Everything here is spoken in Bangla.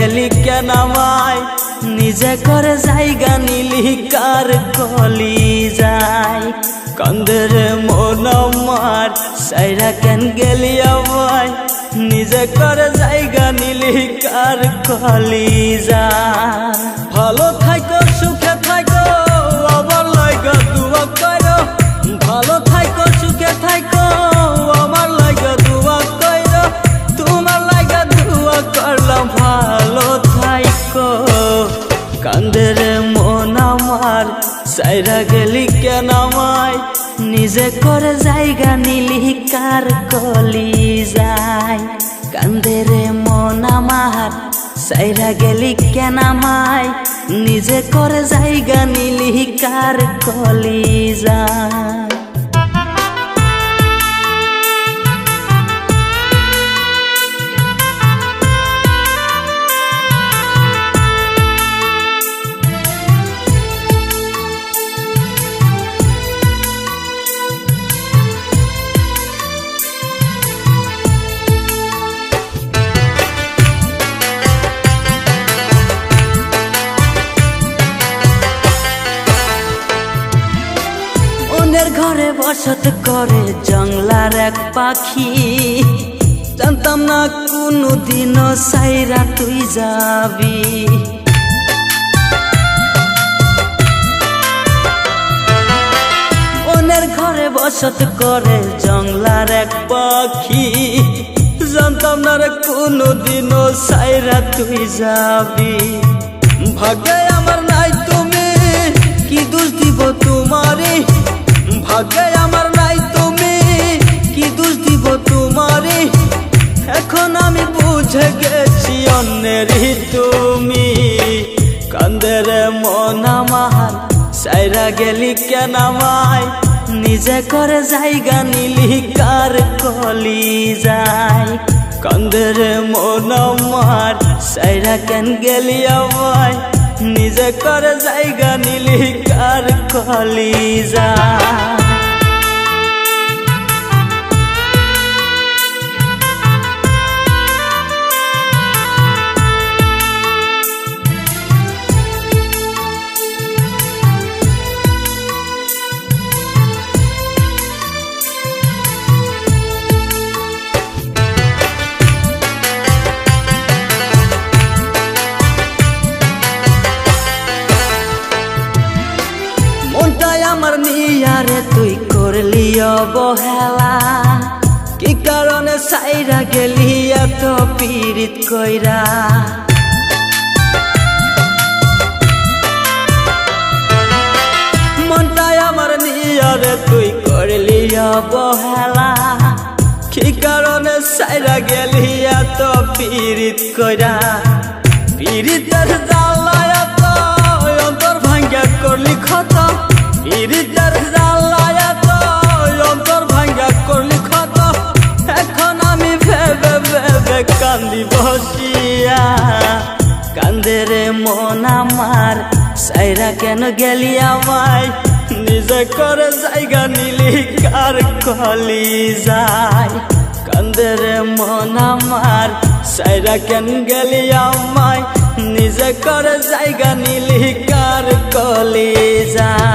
গেলি কেন আমায় নিজে করে জায়গা নিলি কার কলি যায় কান্দের মন আমার সাইরা কেন গেলি আমায় নিজে করে জায়গা নিলি কার কলি যায় ভালো থাকো সুখে থাকো আমার লাগা দুয়া করো ভালো থাকো সুখে থাকো আমার লাগা দুয়া করো তোমার লাগা দুয়া করলাম ভালো থাকো কান্দের মন আমার সাইরা গেলি কেন আমায় নিজে করে জায়গা নিলি কার কলি যায় কান্দের মন আমার সাইরা গেলি কেন আমায় নিজে করে জায়গা নিলি কার কলি যায় ঘরে বসত করে জঙ্গলার এক পাখি জানতাম না কোনদিনও সাইরা তুই যাবি মনের ঘরে বসত করে জঙ্গলার এক পাখি জানতাম না রে কোনদিনও সাইরা তুই যাবি ভাগ্যে আমার নাই তুমি কি দোষ দিব তোমারে ভাগ্যে আমার নাই তুমি কি দোষ দিব তোমারে এখন আমি বুঝে গেছি অন্যেরই তুমি কান্দের মন আমার সাইরা গেলি কেন আমায় নিজে করে জায়গা নিলি কার কলি যায় কান্দের মন আমার সাইরা কেন গেলি আমায় নিজে করে জায়গা নিলি কার কলি যায় আমার নিয়ারে তুই করলি অবহেলা কি কারণে সাইরা গেলি এত পীড়িত কইরা মনটাই আমার নিয়ারে তুই করলি অবহেলা কি কারণে সাইরা গেলি এত পীড়িত কইরা পীড়িতের জ্বালা এত অন্তর ভাঙ্গা করলি ক্ষত পীড়িতের জ্বালা এত অন্তর ভাঙ্গা করলি ক্ষত এখন আমি ভেবে ভেবে কান্দি বসিয়া কান্দের মন আমার সাইরা কেন গেলি আমায় নিজে করে জায়গা নিলি কার কলি যায় কান্দের মন আমার সাইরা কেন গেলি আমায় নিজে করে জায়গা নিলি কার কলি যায়